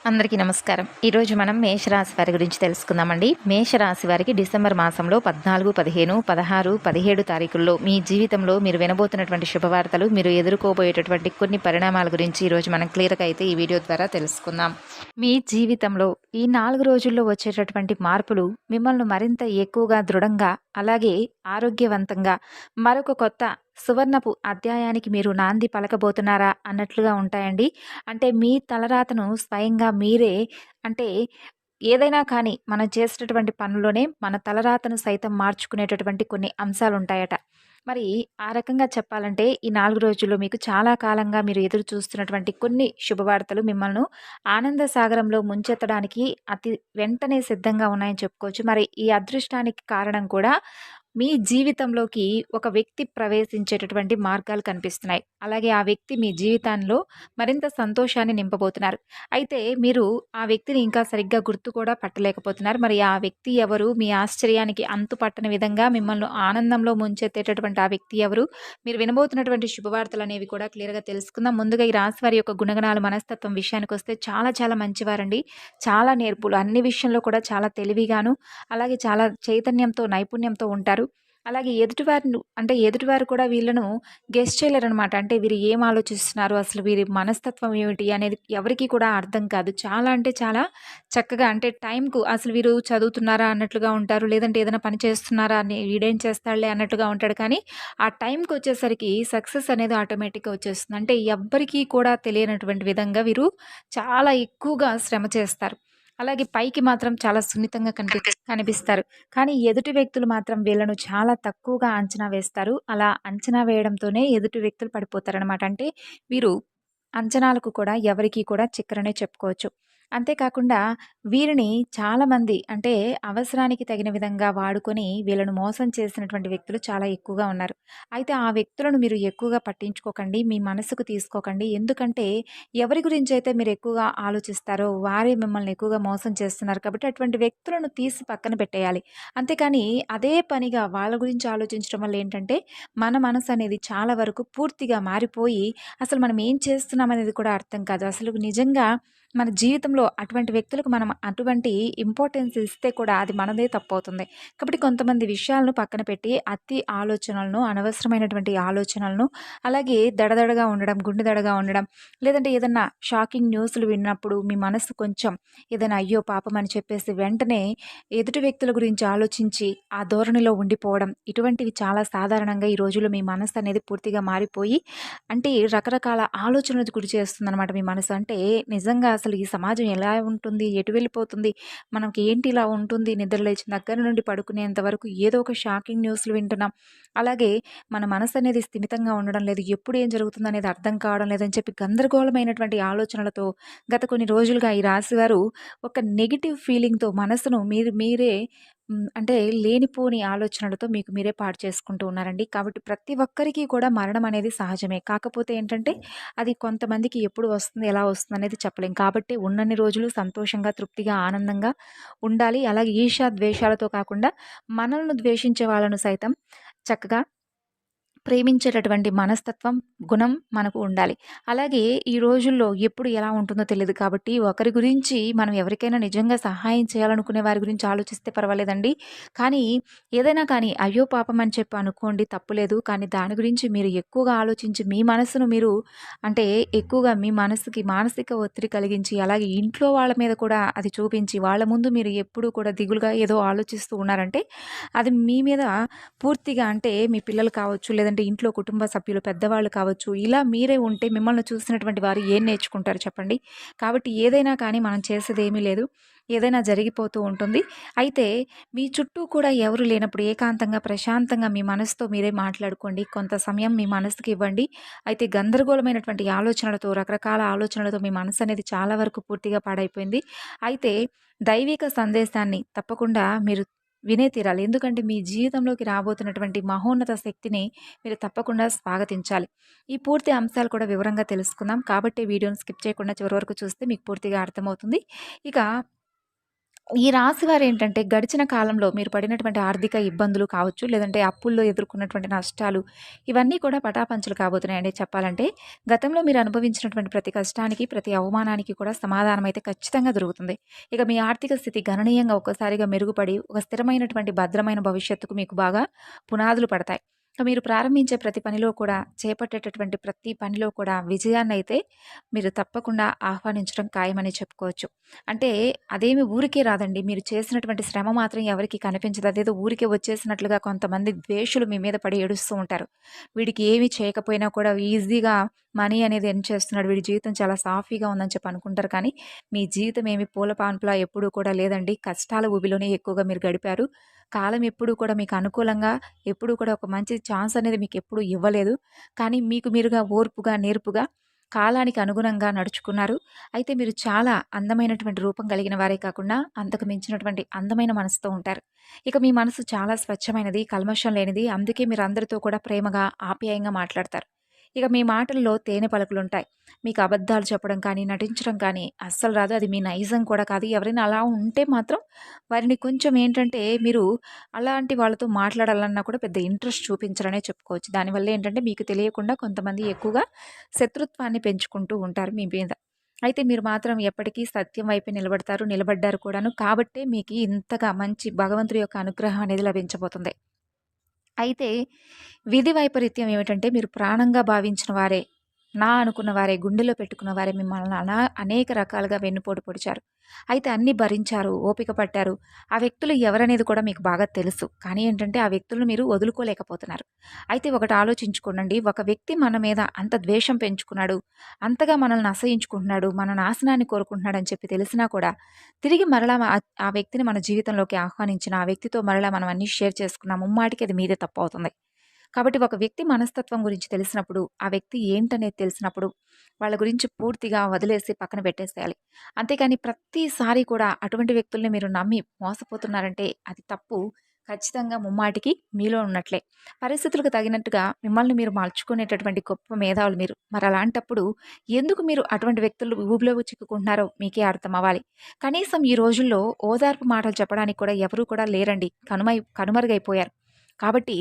అందరికీ నమస్కారం. ఈరోజు మనం మేషరాశి వారి గురించి తెలుసుకుందామండి. మేషరాశి వారికి డిసెంబర్ మాసంలో 14, 15, 16, 17 తారీఖుల్లో మీ జీవితంలో మీరు వినబోతున్నటువంటి శుభవార్తలు, మీరు ఎదుర్కోబోయేటటువంటి కొన్ని పరిణామాల గురించి ఈరోజు మనం క్లియర్‌గా అయితే ఈ వీడియో ద్వారా తెలుసుకుందాం. మీ జీవితంలో ఈ 4 రోజుల్లో వచ్చేటటువంటి మార్పులు మిమ్మల్ని మరింత ఎక్కువగా దృఢంగా, అలాగే ఆరోగ్యవంతంగా మరొక కొత్త సువర్ణపు అధ్యాయానికి మీరు నాంది పలకబోతున్నారా అన్నట్లుగా ఉంటాయండి. అంటే మీ తలరాతను స్వయంగా మీరే అంటే ఏదైనా కానీ మనం చేసేటటువంటి పనుల్లోనే మన తలరాతను సైతం మార్చుకునేటటువంటి కొన్ని అంశాలుంటాయట. మరి ఆ రకంగా చెప్పాలంటే ఈ 4 రోజుల్లో మీకు చాలా కాలంగా మీరు ఎదురు చూస్తున్నటువంటి కొన్ని శుభవార్తలు మిమ్మల్ని ఆనంద సాగరంలో ముంచెత్తడానికి అతి వెంటనే సిద్ధంగా ఉన్నాయని చెప్పుకోవచ్చు. మరి ఈ అదృష్టానికి కారణం కూడా మీ జీవితంలోకి ఒక వ్యక్తి ప్రవేశించేటటువంటి మార్గాలు కనిపిస్తున్నాయి. అలాగే ఆ వ్యక్తి మీ జీవితంలో మరింత సంతోషాన్ని నింపబోతున్నారు. అయితే మీరు ఆ వ్యక్తిని ఇంకా సరిగ్గా గుర్తు కూడా పట్టలేకపోతున్నారు. మరి ఆ వ్యక్తి ఎవరు? మీ ఆశ్చర్యానికి అంతు పట్టని విధంగా మిమ్మల్ని ఆనందంలో ముంచెత్తేటటువంటి ఆ వ్యక్తి ఎవరు? మీరు వినబోతున్నటువంటి శుభవార్తలనేవి కూడా క్లియర్‌గా తెలుసుకుందాం. ముందుగా ఈ రాశి వారి యొక్క గుణగణాలు, మనస్తత్వం విషయానికొస్తే చాలా చాలా మంచివారండి. చాలా నేర్పులు. అన్ని విషయంలో కూడా చాలా తెలివిగాను, అలాగే చాలా చైతన్యంతో, నైపుణ్యంతో ఉంటారు. అలాగే ఎదుటివారు కూడా వీళ్ళను గెస్ చేయలేరనమాట. అంటే వీరు ఏం ఆలోచిస్తున్నారు? అసలు వీరి మనస్తత్వం ఏమిటి? అనేది ఎవరికీ కూడా అర్థం కాదు. చాలా అంటే చాలా చక్కగా అంటే టైంకు అసలు వీరు చదువుతున్నారా అన్నట్లుగా ఉంటారు. లేదంటే ఏదైనా పని చేస్తున్నారా అని వీడేం చేస్తాడులే అన్నట్టుగా ఉంటాడు. కానీ ఆ టైంకొచ్చేసరికి సక్సెస్ అనేది ఆటోమేటిక్‌గా వచ్చేస్తుంది. అంటే ఎవ్వరికీ కూడా తెలియనటువంటి విధంగా వీరు చాలా ఎక్కువగా శ్రమ చేస్తారు. అలాగే పైకి మాత్రం చాలా సున్నితంగా కనిపిస్తారు. కానీ ఎదుటి వ్యక్తులు మాత్రం వీళ్ళను చాలా తక్కువగా అంచనా వేస్తారు. అలా అంచనా వేయడంతోనే ఎదుటి వ్యక్తులు పడిపోతారనమాట. అంటే వీరు అంచనాలకు కూడా ఎవరికీ కూడా చిక్కరనే చెప్పుకోవచ్చు. అంతేకాకుండా వీరిని చాలామంది అంటే అవసరానికి తగిన విధంగా వాడుకొని వీళ్ళను మోసం చేసినటువంటి వ్యక్తులు చాలా ఎక్కువగా ఉన్నారు. అయితే ఆ వ్యక్తులను మీరు ఎక్కువగా పట్టించుకోకండి. మీ మనసుకు తీసుకోకండి. ఎందుకంటే ఎవరి గురించైతే మీరు ఎక్కువగా ఆలోచిస్తారో వారే మిమ్మల్ని ఎక్కువగా మోసం చేస్తున్నారు కాబట్టి అటువంటి వ్యక్తులను తీసి పక్కన పెట్టేయాలి. అంతేకాని అదే పనిగా వాళ్ళ గురించి ఆలోచించడం వల్ల ఏంటంటే మన మనసు అనేది చాలా వరకు పూర్తిగా మారిపోయి అసలు మనం ఏం చేస్తున్నామనేది కూడా అర్థం కాదు. అసలు నిజంగా మన జీవితంలో అటువంటి వ్యక్తులకు మనం అటువంటి ఇంపార్టెన్స్ ఇస్తే కూడా అది మనదే తప్పవుతుంది. కాబట్టి కొంతమంది విషయాలను పక్కన పెట్టి అతి ఆలోచనలను, అనవసరమైనటువంటి ఆలోచనలను, అలాగే దడదడగా ఉండడం, గుండె దడగా ఉండడం, లేదంటే ఏదన్నా షాకింగ్ న్యూస్‌లు విన్నప్పుడు మీ మనసు కొంచెం ఏదైనా అయ్యో పాపం అని చెప్పేసి వెంటనే ఎదుటి వ్యక్తుల గురించి ఆలోచించి ఆ ధోరణిలో ఉండిపోవడం, ఇటువంటివి చాలా సాధారణంగా ఈ రోజుల్లో మీ మనసు అనేది పూర్తిగా మారిపోయి అంటే రకరకాల ఆలోచనలకు గురి చేస్తుందనమాట మీ మనసు. అంటే నిజంగా అసలు ఈ సమాజం ఎలా ఉంటుంది? ఎటు వెళ్ళిపోతుంది? మనకి ఏంటి ఇలా ఉంటుంది? నిద్ర లేచిన దగ్గర నుండి పడుకునేంత వరకు ఏదో ఒక షాకింగ్ న్యూస్‌లు వింటున్నాం. అలాగే మన మనసు అనేది స్థిమితంగా ఉండడం లేదు. ఎప్పుడు ఏం జరుగుతుందనేది అర్థం కావడం లేదని చెప్పి గందరగోళమైనటువంటి ఆలోచనలతో గత కొన్ని రోజులుగా ఈ రాశివారు ఒక నెగెటివ్ ఫీలింగ్‌తో మనసును మీరే అంటే లేనిపోని ఆలోచనలతో మీకు మీరే పాడు చేసుకుంటూ ఉన్నారండి. కాబట్టి ప్రతి ఒక్కరికి కూడా మరణం అనేది సహజమే. కాకపోతే ఏంటంటే అది కొంతమందికి ఎప్పుడు వస్తుంది, ఎలా వస్తుందనేది చెప్పలేం. కాబట్టి ఉన్నన్ని రోజులు సంతోషంగా, తృప్తిగా, ఆనందంగా ఉండాలి. అలాగే ఈర్ష్య, ద్వేషాలతో కాకుండా మనల్ని ద్వేషించే వాళ్ళను సైతం చక్కగా ప్రేమించేటటువంటి మనస్తత్వం, గుణం మనకు ఉండాలి. అలాగే ఈ రోజుల్లో ఎప్పుడు ఎలా ఉంటుందో తెలీదు కాబట్టి ఒకరి గురించి మనం ఎవరికైనా నిజంగా సహాయం చేయాలనుకునే వారి గురించి ఆలోచిస్తే పర్వాలేదండి. కానీ ఏదైనా కానీ అయ్యో పాపం అని చెప్పి అనుకోండి తప్పులేదు. కానీ దాని గురించి మీరు ఎక్కువగా ఆలోచించి మీ మనసును మీరు అంటే ఎక్కువగా మీ మనసుకి మానసిక ఒత్తిడి కలిగించి అలాగే ఇంట్లో వాళ్ళ మీద కూడా అది చూపించి వాళ్ళ ముందు మీరు ఎప్పుడూ కూడా దిగులుగా ఏదో ఆలోచిస్తూ ఉన్నారంటే అది మీ మీద పూర్తిగా అంటే మీ పిల్లలు కావచ్చు, లేదంటే ఇంట్లో కుటుంబ సభ్యులు, పెద్దవాళ్ళు కావచ్చు, ఇలా మీరే ఉంటే మిమ్మల్ని చూసినటువంటి వారు ఏం నేర్చుకుంటారు చెప్పండి? కాబట్టి ఏదైనా కానీ మనం చేసేదేమీ లేదు. ఏదైనా జరిగిపోతూ ఉంటుంది. అయితే మీ చుట్టూ కూడా ఎవరు లేనప్పుడు ఏకాంతంగా, ప్రశాంతంగా మీ మనసుతో మీరే మాట్లాడుకోండి. కొంత సమయం మీ మనసుకి ఇవ్వండి. అయితే గందరగోళమైనటువంటి ఆలోచనలతో, రకరకాల ఆలోచనలతో మీ మనసు అనేది చాలా వరకు పూర్తిగా పాడైపోయింది. అయితే దైవిక సందేశాన్ని తప్పకుండా మీరు వినే తీరాలి. ఎందుకంటే మీ జీవితంలోకి రాబోతున్నటువంటి మహోన్నత శక్తిని మీరు తప్పకుండా స్వాగతించాలి. ఈ పూర్తి అంశాలు కూడా వివరంగా తెలుసుకుందాం. కాబట్టి వీడియోని స్కిప్ చేయకుండా చివరి వరకు చూస్తే మీకు పూర్తిగా అర్థమవుతుంది. ఇక ఈ రాశి వారేంటంటే గడిచిన కాలంలో మీరు పడినటువంటి ఆర్థిక ఇబ్బందులు కావచ్చు, లేదంటే అప్పుల్లో ఎదుర్కొన్నటువంటి నష్టాలు ఇవన్నీ కూడా పటాపంచలు కాబోతున్నాయండి చెప్పాలంటే. గతంలో మీరు అనుభవించినటువంటి ప్రతి కష్టానికి, ప్రతి అవమానానికి కూడా సమాధానం అయితే ఖచ్చితంగా దొరుకుతుంది. ఇక మీ ఆర్థిక స్థితి గణనీయంగా ఒక్కసారిగా మెరుగుపడి, ఒక స్థిరమైనటువంటి భద్రమైన భవిష్యత్తుకు మీకు బాగా పునాదులు పడతాయి. ఇక మీరు ప్రారంభించే ప్రతి పనిలో కూడా, చేపట్టేటటువంటి ప్రతి పనిలో కూడా విజయాన్నయితే మీరు తప్పకుండా ఆహ్వానించడం ఖాయమని చెప్పుకోవచ్చు. అంటే అదేమి ఊరికే రాదండి. మీరు చేసినటువంటి శ్రమ మాత్రం ఎవరికీ కనిపించదు. అదేదో ఊరికే వచ్చేసినట్లుగా కొంతమంది ద్వేషులు మీ మీద పడి ఏడుస్తూ ఉంటారు. వీడికి ఏమి చేయకపోయినా కూడా ఈజీగా మనీ అనేది ఎర్న్ చేస్తున్నాడు. వీడి జీవితం చాలా సాఫీగా ఉందని చెప్పి అనుకుంటారు. కానీ మీ జీవితం ఏమి పూల పాన్పులా ఎప్పుడూ కూడా లేదండి. కష్టాల ఊబిలోనే ఎక్కువగా మీరు గడిపారు. కాలం ఎప్పుడూ కూడా మీకు అనుకూలంగా, ఎప్పుడూ కూడా ఒక మంచి ఛాన్స్ అనేది మీకెప్పుడూ ఇవ్వలేదు. కానీ మీకు మీరుగా ఓర్పుగా, నేర్పుగా కాలానికి అనుగుణంగా నడుచుకున్నారు. అయితే మీరు చాలా అందమైనటువంటి రూపం కలిగిన వారే కాకుండా, అంతకు మించినటువంటి అందమైన మనసుతో ఉంటారు. ఇక మీ మనసు చాలా స్వచ్ఛమైనది, కల్మషం లేనిది. అందుకే మీరు అందరితో కూడా ప్రేమగా, ఆప్యాయంగా మాట్లాడతారు. ఇక మీ మాటల్లో తేనె పలుకులుంటాయి. మీకు అబద్ధాలు చెప్పడం కానీ, నటించడం కానీ అస్సలు రాదు. అది మీ నైజం కూడా కాదు. ఎవరైనా అలా ఉంటే మాత్రం వారిని కొంచెం ఏంటంటే మీరు అలాంటి వాళ్ళతో మాట్లాడాలన్నా కూడా పెద్ద ఇంట్రెస్ట్ చూపించరనే చెప్పుకోవచ్చు. దానివల్ల ఏంటంటే మీకు తెలియకుండా కొంతమంది ఎక్కువగా శత్రుత్వాన్ని పెంచుకుంటూ ఉంటారు మీ మీద. అయితే మీరు మాత్రం ఎప్పటికీ సత్యం వైపే నిలబడతారు. నిలబడ్డారు కూడాను. కాబట్టే మీకు ఇంతగా మంచి భగవంతుడి యొక్క అనుగ్రహం అనేది లభించబోతుంది. అయితే విధి వైపరీత్యం ఏమిటంటే మీరు ప్రాణంగా భావించిన వారే, నా అనుకున్న వారే, గుండెలో పెట్టుకున్న వారే మిమ్మల్ని అనేక రకాలుగా వెన్నుపోటు పొడిచారు. అయితే అన్నీ భరించారు, ఓపిక పట్టారు. ఆ వ్యక్తులు ఎవరనేది కూడా మీకు బాగా తెలుసు. కానీ ఏంటంటే ఆ వ్యక్తులను మీరు వదులుకోలేకపోతున్నారు. అయితే ఒకటి ఆలోచించుకోండి. ఒక వ్యక్తి మన మీద అంత ద్వేషం పెంచుకున్నాడు, అంతగా మనల్ని అసహించుకుంటున్నాడు, మన నాశనాన్ని కోరుకుంటున్నాడని చెప్పి తెలిసినా కూడా తిరిగి మరలా ఆ వ్యక్తిని మన జీవితంలోకి ఆహ్వానించిన ఆ వ్యక్తితో మరలా మనం అన్నీ షేర్ చేసుకున్నాం. ముమ్మాటికి అది మీదే తప్పవుతుంది. కాబట్టి ఒక వ్యక్తి మనస్తత్వం గురించి తెలిసినప్పుడు, ఆ వ్యక్తి ఏంటనేది తెలిసినప్పుడు, వాళ్ళ గురించి పూర్తిగా వదిలేసి పక్కన పెట్టేసేయాలి. అంతేకాని ప్రతిసారి కూడా అటువంటి వ్యక్తుల్ని మీరు నమ్మి మోసపోతున్నారంటే అది తప్పు. ఖచ్చితంగా ముమ్మాటికి మీలో ఉన్నట్లే. పరిస్థితులకు తగినట్టుగా మిమ్మల్ని మీరు మలుచుకునేటటువంటి గొప్ప మేధావులు మీరు. మరి అలాంటప్పుడు ఎందుకు మీరు అటువంటి వ్యక్తులు ఊబిలో చిక్కుకుంటున్నారో మీకే అర్థమవ్వాలి. కనీసం ఈ రోజుల్లో ఓదార్పు మాటలు చెప్పడానికి కూడా ఎవరు కూడా లేరండి. కనుమరుగైపోయారు. కాబట్టి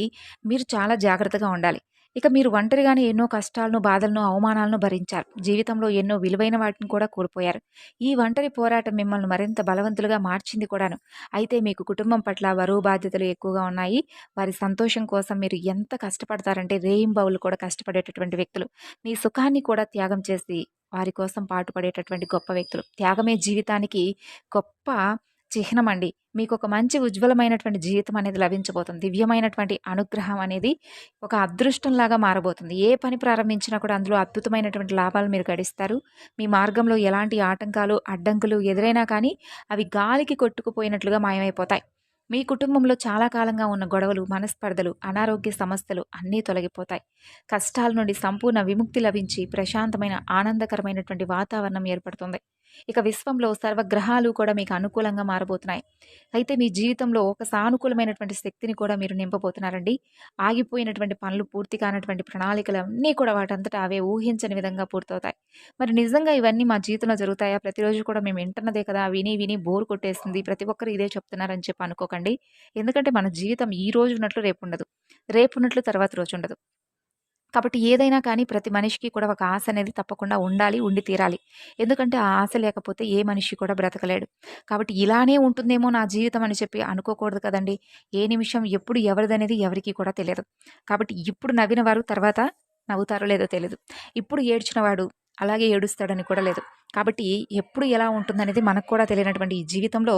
మీరు చాలా జాగ్రత్తగా ఉండాలి. ఇక మీరు ఒంటరిగానే ఎన్నో కష్టాలను, బాధలను, అవమానాలను భరించారు. జీవితంలో ఎన్నో విలువైన వాటిని కూడా కోల్పోయారు. ఈ ఒంటరి పోరాటం మిమ్మల్ని మరింత బలవంతులుగా మార్చింది కూడాను. అయితే మీకు కుటుంబం పట్ల బరువు బాధ్యతలు ఎక్కువగా ఉన్నాయి. వారి సంతోషం కోసం మీరు ఎంత కష్టపడతారంటే రేయింబవళ్ళు కూడా కష్టపడేటటువంటి వ్యక్తులు. మీ సుఖాన్ని కూడా త్యాగం చేసి వారి కోసం పాటుపడేటటువంటి గొప్ప వ్యక్తులు. త్యాగమే జీవితానికి గొప్ప చిహ్నమండి. మీకొక మంచి ఉజ్వలమైనటువంటి జీవితం అనేది లభించబోతుంది. దివ్యమైనటువంటి అనుగ్రహం అనేది ఒక అదృష్టంలాగా మారబోతుంది. ఏ పని ప్రారంభించినా కూడా అందులో అద్భుతమైనటువంటి లాభాలు మీరు గడిస్తారు. మీ మార్గంలో ఎలాంటి ఆటంకాలు, అడ్డంకులు ఎదురైనా కానీ అవి గాలికి కొట్టుకుపోయినట్లుగా మాయమైపోతాయి. మీ కుటుంబంలో చాలా కాలంగా ఉన్న గొడవలు, మనస్పర్ధలు, అనారోగ్య సమస్యలు అన్నీ తొలగిపోతాయి. కష్టాల నుండి సంపూర్ణ విముక్తి లభించి ప్రశాంతమైన, ఆనందకరమైనటువంటి వాతావరణం ఏర్పడుతుంది. ఇక విశ్వంలో సర్వగ్రహాలు కూడా మీకు అనుకూలంగా మారబోతున్నాయి. అయితే మీ జీవితంలో ఒక సానుకూలమైనటువంటి శక్తిని కూడా మీరు నింపబోతున్నారండి. ఆగిపోయినటువంటి పనులు, పూర్తి కానటువంటి ప్రణాళికలు అన్నీ కూడా వాటంతటా అవే ఊహించని విధంగా పూర్తవుతాయి. మరి నిజంగా ఇవన్నీ మా జీవితంలో జరుగుతాయా? ప్రతిరోజు కూడా మేము వింటున్నదే కదా! విని విని బోర్ కొట్టేసింది. ప్రతి ఒక్కరు ఇదే చెప్తున్నారని చెప్పి అనుకోకండి. ఎందుకంటే మన జీవితం ఈ రోజు ఉన్నట్లు రేపుండదు. రేపున్నట్లు తర్వాత రోజు ఉండదు. కాబట్టి ఏదైనా కానీ ప్రతి మనిషికి కూడా ఒక ఆశ అనేది తప్పకుండా ఉండాలి, ఉండి తీరాలి. ఎందుకంటే ఆ ఆశ లేకపోతే ఏ మనిషి కూడా బ్రతకలేడు. కాబట్టి ఇలానే ఉంటుందేమో నా జీవితం అని చెప్పి అనుకోకూడదు కదండీ! ఏ నిమిషం ఎప్పుడు ఎవరిదనేది ఎవరికీ కూడా తెలియదు. కాబట్టి ఇప్పుడు నవ్విన వారు తర్వాత నవ్వుతారో లేదో తెలీదు. ఇప్పుడు ఏడ్చిన వాడు అలాగే ఏడుస్తాడని కూడా లేదు. కాబట్టి ఎప్పుడు ఎలా ఉంటుందనేది మనకు కూడా తెలియనటువంటి ఈ జీవితంలో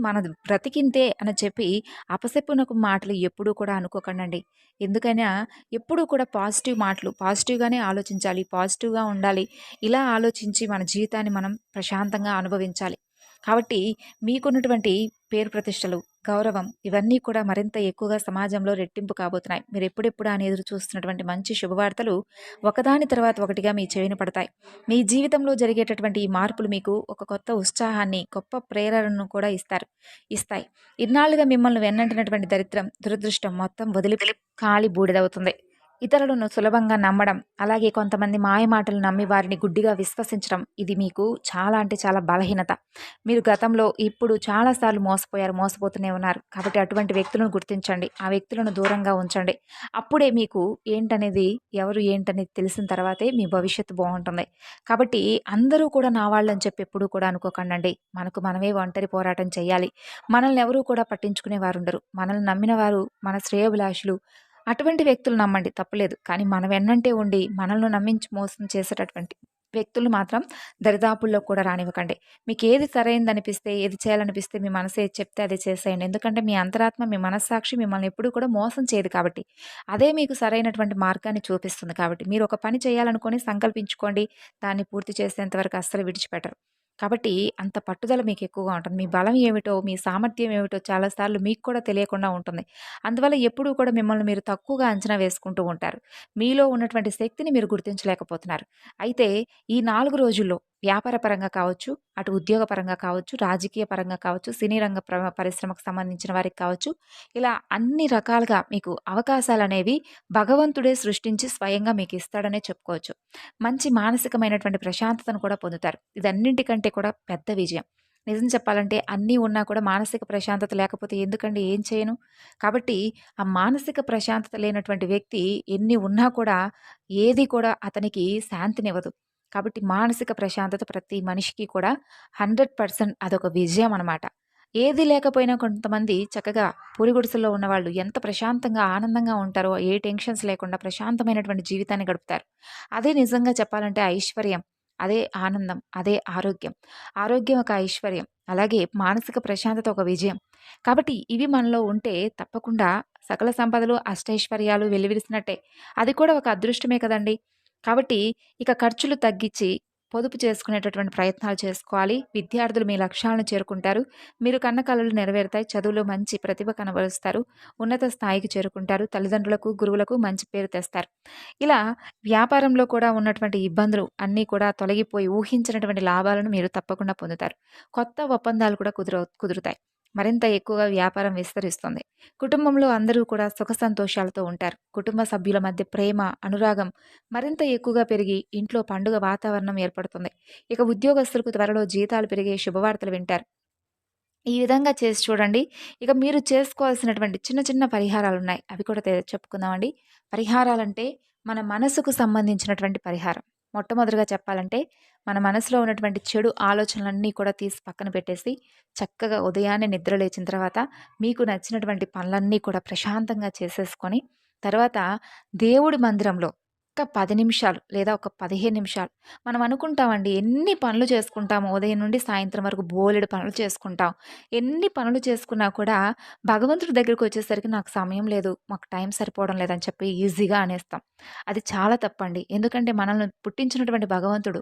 మనది బ్రతికింతే అని చెప్పి అపశకునపు మాటలు ఎప్పుడూ కూడా అనుకోకండండి. ఎందుకైనా ఎప్పుడూ కూడా పాజిటివ్ మాటలు, పాజిటివ్‌గానే ఆలోచించాలి, పాజిటివ్‌గా ఉండాలి. ఇలా ఆలోచించి మన జీవితాన్ని మనం ప్రశాంతంగా అనుభవించాలి. కాబట్టి మీకున్నటువంటి పేరు ప్రతిష్టలు, గౌరవం ఇవన్నీ కూడా మరింత ఎక్కువగా సమాజంలో రెట్టింపు కాబోతున్నాయి. మీరు ఎప్పుడెప్పుడా అని ఎదురు చూస్తున్నటువంటి మంచి శుభవార్తలు ఒకదాని తర్వాత ఒకటిగా మీ చెవిన పడతాయి. మీ జీవితంలో జరిగేటటువంటి ఈ మార్పులు మీకు ఒక కొత్త ఉత్సాహాన్ని, గొప్ప ప్రేరణను కూడా ఇస్తాయి. ఇన్నాళ్లుగా మిమ్మల్ని వెన్నంటినటువంటి దరిద్రం, దురదృష్టం మొత్తం వదిలి కాలి బూడిదవుతుంది. ఇతరులను సులభంగా నమ్మడం, అలాగే కొంతమంది మాయమాటలు నమ్మి వారిని గుడ్డిగా విశ్వసించడం ఇది మీకు చాలా అంటే చాలా బలహీనత. మీరు గతంలో, ఇప్పుడు చాలా సార్లు మోసపోయారు, మోసపోతూనే ఉన్నారు. కాబట్టి అటువంటి వ్యక్తులను గుర్తించండి. ఆ వ్యక్తులను దూరంగా ఉంచండి. అప్పుడే మీకు ఏంటనేది, ఎవరు ఏంటనేది తెలిసిన తర్వాతే మీ భవిష్యత్తు బావుంటుంది. కాబట్టి అందరూ కూడా నా వాళ్ళని చెప్పి ఎప్పుడూ కూడా అనుకోకండండి. మనకు మనమే ఒంటరి పోరాటం చేయాలి. మనల్ని ఎవరూ కూడా పట్టించుకునే వారుండరు. మనల్ని నమ్మిన వారు మన శ్రేయోభిలాషులు. అటువంటి వ్యక్తులు నమ్మండి తప్పులేదు. కానీ మన వెన్నంటే ఉండి మనల్ని నమ్మించి మోసం చేసేటటువంటి వ్యక్తులు మాత్రం దరిదాపుల్లో కూడా రానివ్వకండి. మీకేది సరైనదనిపిస్తే, ఏది చేయాలనిపిస్తే మీ మనసు ఏది చెప్తే అది చేసేయండి. ఎందుకంటే మీ అంతరాత్మ, మీ మనస్సాక్షి మిమ్మల్ని ఎప్పుడూ కూడా మోసం చేయదు కాబట్టి. అదే మీకు సరైనటువంటి మార్గాన్ని చూపిస్తుంది కాబట్టి. మీరు ఒక పని చేయాలనుకోని సంకల్పించుకోండి. దాన్ని పూర్తి చేసేంత వరకు అస్సలు విడిచిపెట్టరు. కాబట్టి అంత పట్టుదల మీకెక్కువగా ఉంటుంది. మీ బలం ఏమిటో, మీ సామర్థ్యం ఏమిటో చాలా సార్లు మీకు కూడా తెలియకుండా ఉంటుంది. అందువల్ల ఎప్పుడూ కూడా మిమ్మల్ని మీరు తక్కువగా అంచనా వేసుకుంటూ ఉంటారు. మీలో ఉన్నటువంటి శక్తిని మీరు గుర్తించలేకపోతున్నారు. అయితే ఈ 4 రోజుల్లో వ్యాపార పరంగా కావచ్చు, అటు ఉద్యోగ పరంగా కావచ్చు, రాజకీయ పరంగా కావచ్చు, సినీ రంగ పరిశ్రమకు సంబంధించిన వారికి కావచ్చు, ఇలా అన్ని రకాలుగా మీకు అవకాశాలనేవి భగవంతుడే సృష్టించి స్వయంగా మీకిస్తాడనే చెప్పుకోవచ్చు. మంచి మానసికమైనటువంటి ప్రశాంతతను కూడా పొందుతారు. ఇదన్నింటికంటే కూడా పెద్ద విజయం. నిజం చెప్పాలంటే అన్నీ ఉన్నా కూడా మానసిక ప్రశాంతత లేకపోతే ఎందుకండి ఏం చేయను? కాబట్టి ఆ మానసిక ప్రశాంతత లేనటువంటి వ్యక్తి ఎన్ని ఉన్నా కూడా ఏది కూడా అతనికి శాంతినివ్వదు. కాబట్టి మానసిక ప్రశాంతత ప్రతి మనిషికి కూడా 100% అదొక విజయం అనమాట. ఏది లేకపోయినా కొంతమంది చక్కగా పూరిగుడిసెల్లో ఉన్నవాళ్ళు ఎంత ప్రశాంతంగా, ఆనందంగా ఉంటారో, ఏ టెన్షన్స్ లేకుండా ప్రశాంతమైనటువంటి జీవితాన్ని గడుపుతారు. అదే నిజంగా చెప్పాలంటే ఐశ్వర్యం. అదే ఆనందం. అదే ఆరోగ్యం. ఆరోగ్యం ఒక ఐశ్వర్యం. అలాగే మానసిక ప్రశాంతత ఒక విజయం. కాబట్టి ఇవి మనలో ఉంటే తప్పకుండా సకల సంపదలు, అష్టైశ్వర్యాలు వెల్లివిరిసినట్టే. అది కూడా ఒక అదృష్టమే కదండీ! కాబట్టి ఇక ఖర్చులు తగ్గించి పొదుపు చేసుకునేటటువంటి ప్రయత్నాలు చేసుకోవాలి. విద్యార్థులు మీ లక్ష్యాలను చేరుకుంటారు. మీరు కన్న కలలు నెరవేరుతాయి. చదువులో మంచి ప్రతిభ కనబరుస్తారు. ఉన్నత స్థాయికి చేరుకుంటారు. తల్లిదండ్రులకు, గురువులకు మంచి పేరు తెస్తారు. ఇలా వ్యాపారంలో కూడా ఉన్నటువంటి ఇబ్బందులు అన్నీ కూడా తొలగిపోయి ఊహించినటువంటి లాభాలను మీరు తప్పకుండా పొందుతారు. కొత్త ఒప్పందాలు కూడా కుదురుతాయి. మరింత ఎక్కువగా వ్యాపారం విస్తరిస్తుంది. కుటుంబంలో అందరూ కూడా సుఖ సంతోషాలతో ఉంటారు. కుటుంబ సభ్యుల మధ్య ప్రేమ, అనురాగం మరింత ఎక్కువగా పెరిగి ఇంట్లో పండుగ వాతావరణం ఏర్పడుతుంది. ఇక ఉద్యోగస్తులకు త్వరలో జీతాలు పెరిగే శుభవార్తలు వింటారు. ఈ విధంగా చేసి చూడండి. ఇక మీరు చేసుకోవాల్సినటువంటి చిన్న చిన్న పరిహారాలున్నాయి. అవి కూడా చెప్పుకుందామండి. పరిహారాలంటే మన మనసుకు సంబంధించినటువంటి పరిహారం. మొట్టమొదటిగా చెప్పాలంటే మన మనసులో ఉన్నటువంటి చెడు ఆలోచనలన్నీ కూడా తీసి పక్కన పెట్టేసి, చక్కగా ఉదయాన్నే నిద్ర లేచిన తర్వాత మీకు నచ్చినటువంటి పనులన్నీ కూడా ప్రశాంతంగా చేసేసుకొని, తర్వాత దేవుడి మందిరంలో ఒక్క 10 నిమిషాలు లేదా ఒక 15 నిమిషాలు మనం అనుకుంటామండి ఎన్ని పనులు చేసుకుంటాము ఉదయం నుండి సాయంత్రం వరకు బోలెడు పనులు చేసుకుంటాం. ఎన్ని పనులు చేసుకున్నా కూడా భగవంతుడి దగ్గరికొచ్చేసరికి నాకు సమయం లేదు, మాకు టైం సరిపోవడం లేదని చెప్పి ఈజీగా అనేస్తాం. అది చాలా తప్పండి. ఎందుకంటే మనల్ని పుట్టించినటువంటి భగవంతుడు,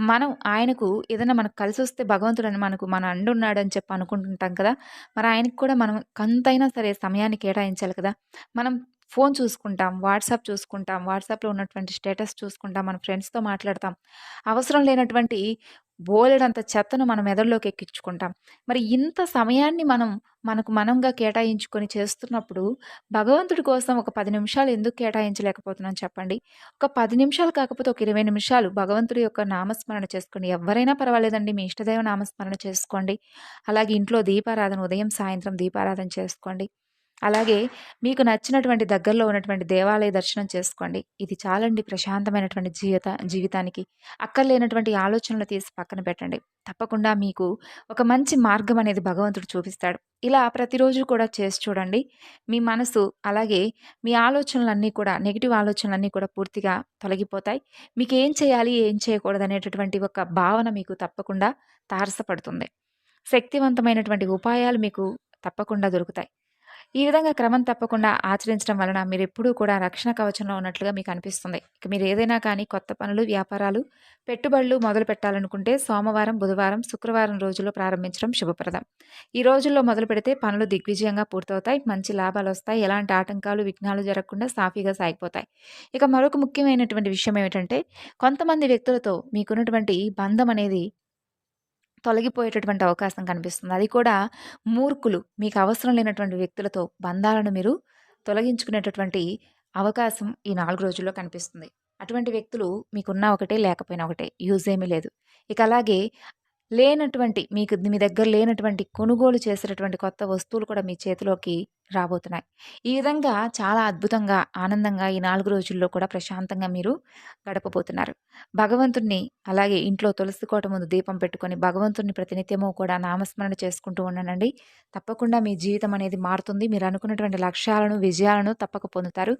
మనం ఆయనకు ఏదైనా మనకు కలిసొస్తే భగవంతుడని మనకు మన అండున్నాడని చెప్పి అనుకుంటుంటాం కదా! మరి ఆయనకి కూడా మనం కొంతైనా సరే సమయాన్ని కేటాయించాలి కదా! మనం ఫోన్ చూసుకుంటాం, వాట్సాప్ చూసుకుంటాం, వాట్సాప్‌లో ఉన్నటువంటి స్టేటస్ చూసుకుంటాం, మన ఫ్రెండ్స్‌తో మాట్లాడతాం. అవసరం లేనటువంటి బోలెడంత చెత్తను మన మెదడులోకి ఎక్కించుకుంటాం. మరి ఇంత సమయాన్ని మనం మనకు మనంగా కేటాయించుకొని చేస్తున్నప్పుడు, భగవంతుడి కోసం ఒక 10 నిమిషాలు ఎందుకు కేటాయించలేకపోతున్నాం చెప్పండి? ఒక 10 నిమిషాలు కాకపోతే ఒక 20 నిమిషాలు భగవంతుడి యొక్క నామస్మరణ చేసుకోండి. ఎవ్వరైనా పర్వాలేదండి. మీ ఇష్టదైవ నామస్మరణ చేసుకోండి. అలాగే ఇంట్లో దీపారాధన ఉదయం, సాయంత్రం దీపారాధన చేసుకోండి. అలాగే మీకు నచ్చినటువంటి దగ్గరలో ఉన్నటువంటి దేవాలయ దర్శనం చేసుకోండి. ఇది చాలండి ప్రశాంతమైనటువంటి జీవితానికి. అక్కర్లేనటువంటి ఆలోచనలు తీసి పక్కన పెట్టండి. తప్పకుండా మీకు ఒక మంచి మార్గం అనేది భగవంతుడు చూపిస్తాడు. ఇలా ప్రతిరోజు కూడా చేసి చూడండి. మీ మనసు అలాగే మీ ఆలోచనలన్నీ కూడా నెగెటివ్ ఆలోచనలన్నీ కూడా పూర్తిగా తొలగిపోతాయి. మీకేం చేయాలి, ఏం చేయకూడదనేటటువంటి ఒక భావన మీకు తప్పకుండా తారసపడుతుంది. శక్తివంతమైనటువంటి ఉపాయాలు మీకు తప్పకుండా దొరుకుతాయి. ఈ విధంగా క్రమం తప్పకుండా ఆచరించడం వలన మీరెప్పుడూ కూడా రక్షణ కవచంలో ఉన్నట్లుగా మీకు అనిపిస్తుంది. ఇక మీరు ఏదైనా కానీ కొత్త పనులు, వ్యాపారాలు, పెట్టుబడులు మొదలు పెట్టాలనుకుంటే సోమవారం, బుధవారం, శుక్రవారం రోజుల్లో ప్రారంభించడం శుభప్రదం. ఈ రోజుల్లో మొదలు పెడితే పనులు దిగ్విజయంగా పూర్తవుతాయి. మంచి లాభాలొస్తాయి. ఎలాంటి ఆటంకాలు, విఘ్నాలు జరగకుండా సాఫీగా సాగిపోతాయి. ఇక మరొక ముఖ్యమైనటువంటి విషయం ఏమిటంటే కొంతమంది వ్యక్తులతో మీకున్నటువంటి బంధం అనేది తొలగిపోయేటటువంటి అవకాశం కనిపిస్తుంది. అది కూడా మూర్ఖులు, మీకు అవసరం లేనటువంటి వ్యక్తులతో బంధాలను మీరు తొలగించుకునేటటువంటి అవకాశం ఈ 4 రోజుల్లో కనిపిస్తుంది. అటువంటి వ్యక్తులు మీకున్నా ఒకటే, లేకపోయినా ఒకటే. యూజ్ ఏమీ లేదు. ఇక అలాగే లేనటువంటి మీ దగ్గర లేనటువంటి కొనుగోలు చేసేటటువంటి కొత్త వస్తువులు కూడా మీ చేతిలోకి రాబోతున్నాయి. ఈ విధంగా చాలా అద్భుతంగా, ఆనందంగా ఈ 4 రోజుల్లో కూడా ప్రశాంతంగా మీరు గడపబోతున్నారు. భగవంతుడిని అలాగే ఇంట్లో తులసి కోట ముందు దీపం పెట్టుకొని భగవంతుడిని ప్రతినిత్యము కూడా నామస్మరణ చేసుకుంటూ ఉండండి. తప్పకుండా మీ జీవితం అనేది మారుతుంది. మీరు అనుకున్నటువంటి లక్ష్యాలను, విజయాలను తప్పక పొందుతారు.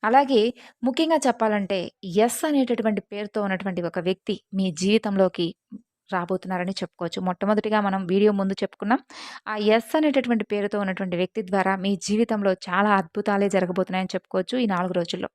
అలాగే ముఖ్యంగా చెప్పాలంటే యెస్ అనేటటువంటి పేరుతో ఉన్నటువంటి ఒక వ్యక్తి మీ జీవితంలోకి రాబోతున్నారని చెప్పుకోవచ్చు. మొట్టమొదటిగా మనం వీడియో ముందు చెప్పుకున్నాం. ఆ యెస్ అనేటటువంటి పేరుతో ఉన్నటువంటి వ్యక్తి ద్వారా మీ జీవితంలో చాలా అద్భుతాలే జరగబోతున్నాయని చెప్పుకోవచ్చు ఈ 4 రోజుల్లో.